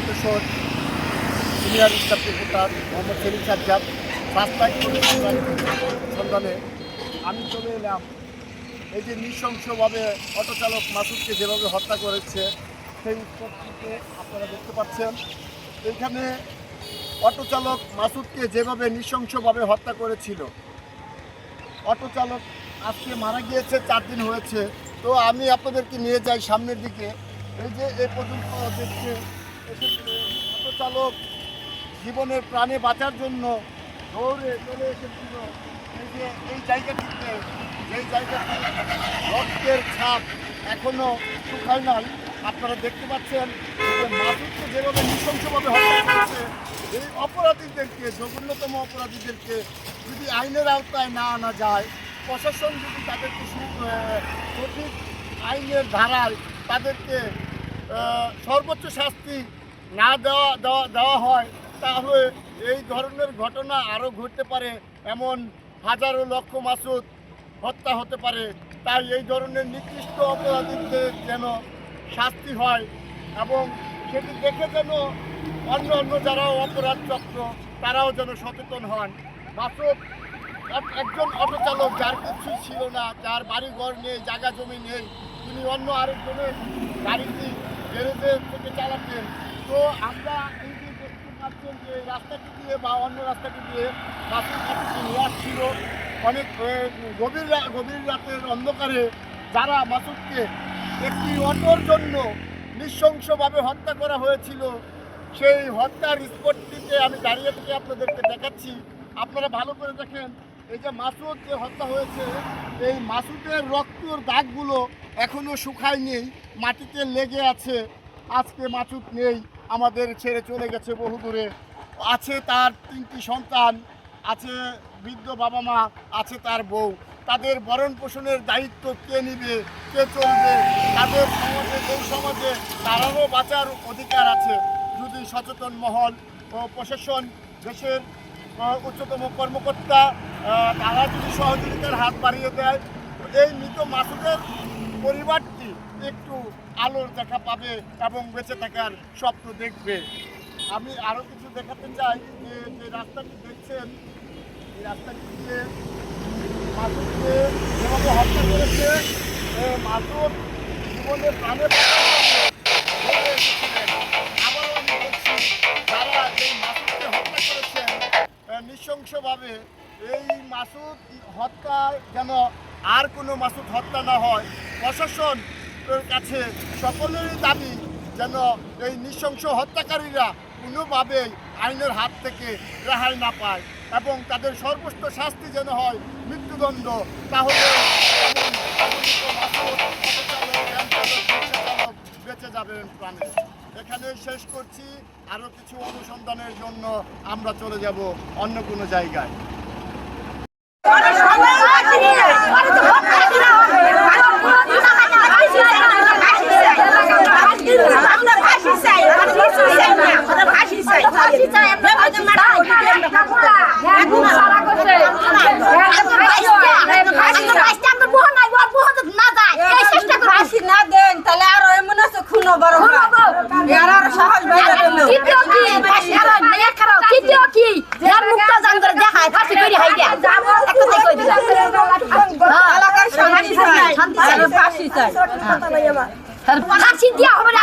কণ্ঠস্বর senior staff reporter Mohammad Selim Sajjad suspect সন্ধানে আমি চলে এলাম। এই যে নৃশংসভাবে অটোচালক মাসুদকে যেভাবে হত্যা করেছে সেই স্পটটিতে আপনারা দেখতে পাচ্ছেন। এইখানে অটোচালক মাসুদকে যেভাবে নৃশংসভাবে হত্যা করেছিল, অটোচালক আজকে মারা গিয়েছে, 4 দিন হয়েছে। তো আমি আপনাদেরকে নিয়ে যাই সামনের দিকে। এই যে এ পর্যন্ত দেখছে অটোচালক জীবনের প্রাণে বাঁচার জন্য দৌড়ে চলে এসেছিল এই জায়গাটিতে, যেই জায়গাটি রক্তের ছাপ এখনও শুকায় নাই। আপনারা দেখতে পাচ্ছেন যে মাসুদকে যেভাবে নৃশংসভাবে হত্যা করেছে, এই অপরাধীদেরকে, জঘন্যতম অপরাধীদেরকে যদি আইনের আওতায় না আনা যায়, প্রশাসন যদি তাদেরকে সঠিক আইনের ধারায় তাদেরকে সর্বোচ্চ শাস্তি না দেওয়া হয়, তাহলে এই ধরনের ঘটনা আরও ঘটতে পারে, এমন হাজারো লক্ষ মাসুদ হত্যা হতে পারে। তাই এই ধরনের নিকৃষ্ট অপরাধীদের যেন শাস্তি হয় এবং সেটি দেখে যেন অন্য যারা অপরাধ চক্র তারাও যেন সচেতন হন। মাসুদ একজন অটোচালক, যার কিছু ছিল না, যার বাড়ি ঘর নেই, জায়গা জমি নেই, তিনি অন্য আরেকজনের গাড়িটি গ্যারেজের থেকে চালাতেন। তো আমরা এই যে দেখতে পাচ্ছেন যে রাস্তাটি দিয়ে বা অন্য রাস্তাটি দিয়ে মাসুদ নিয়ে আসছিল, অনেক গভীর রাতের অন্ধকারে যারা মাসুদকে একটি অটোর জন্য নৃশংসভাবে হত্যা করা হয়েছিল, সেই হত্যার স্পটটিতে আমি দাঁড়িয়ে থেকে আপনাদেরকে দেখাচ্ছি। আপনারা ভালো করে দেখেন, এই যে মাসুদ যে হত্যা হয়েছে, এই মাসুদের রক্তর দাগগুলো এখনও শুকায়নি, মাটিতে লেগে আছে। আজকে মাসুদ নেই, আমাদের ছেড়ে চলে গেছে বহু দূরে। আছে তার 3টি সন্তান, আছে বৃদ্ধ বাবা মা, আছে তার বউ। তাদের ভরণ পোষণের দায়িত্ব কে নিবে, কে চলবে? তাদের সমাজে, এই সমাজে তারারও বাঁচার অধিকার আছে যদি সচেতন মহল ও প্রশাসন, দেশের উচ্চতম কর্মকর্তা তারা যদি সহযোগিতার হাত বাড়িয়ে দেয়, এই মৃত মাসুদের পরিবারটি একটু আলোর দেখা পাবে এবং বেঁচে থাকার স্বপ্ন দেখবে। আমি আরও কিছু দেখাতে চাই যে রাস্তাটি দেখছেন, এই রাস্তাটি দিয়ে মাসুদকে যেভাবে হত্যা করেছে, মাসুদ জীবনের প্রাণে আবারও আমি বলছি, যারা এই মাসুদকে হত্যা করেছেন নৃশংসভাবে, এই মাসুদ হত্যায় যেন আর কোনো মাসুদ হত্যা না হয়। প্রশাসনের কাছে সকলেরই দাবি যেন এই নৃশংস হত্যাকারীরা কোনোভাবেই আইনের হাত থেকে রেহাই না পায় এবং তাদের সর্বোচ্চ শাস্তি যেন হয় মৃত্যুদণ্ড। তাহলে বেঁচে যাবেন প্রাণে। এখানে শেষ করছি। আরও কিছু অনুসন্ধানের জন্য আমরা চলে যাব অন্য কোনো জায়গায়। ফাঁসি দিয়া হবে না।